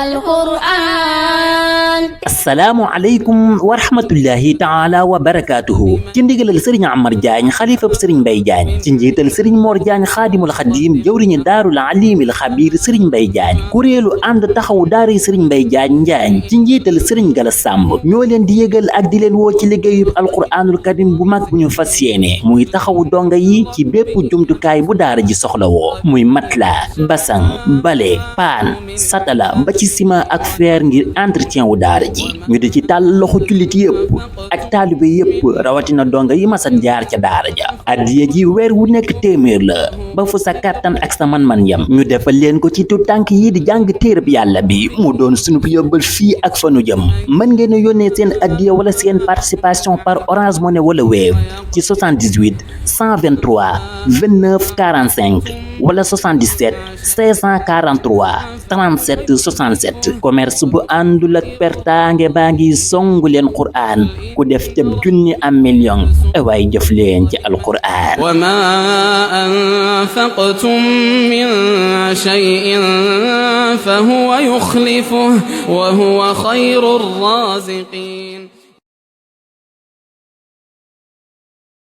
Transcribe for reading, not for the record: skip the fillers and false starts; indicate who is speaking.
Speaker 1: القرآن.
Speaker 2: asalaamualeykum wa rahmatullahi taala wa barakaatuhu ci ndigalal sëriñ Amar Diagne xalifab sëriñ Mbaye Diagne ci njiital sëriñ Mor Diagne xaadimul xadim jëwriñu daarul alimil xabir sëriñ Mbaye Diagne kuréelu ànd taxawu daara sëriñ Mbaye Diagne Njaañ ci njiital sëriñ Gala Samb ñoo leen di yëgal ak di leen woo ci liggéeyub alquranul karim bu mag bu ñu fas yéene muy taxawu donga yi ci bépp jumtukaay bu daara ji soxla woo muy matla basang bale paan satala ba ci ciment ak fer ngir entretien wu daara ji ñu di ci tàll loxo jullit yëpp ak taalibe yëpp rawatina donga yi masa jaar ca daara ja addiya ji weer wu nekk téeméer la ba fu sa kàttan ak sa man-man yam ñu defal leen ko ci tu tànk yi di jàng téereb yàlla bi mu doon sunu yóbbal fii ak fanu jëm mën ngeen a yónnee seen addiya wala seen participation par Orange Money wala Wave ci 78 123 29 45 wala 77 543 37 67 commerce bu àndul ak pertaange baa ngi songu leen Qur'an ku def te junni am million waaye jëf leen ci alqur'an
Speaker 3: wa ma anfaqtum min shay'in fa huwa yukhlifuhu wa huwa khayrur raziqin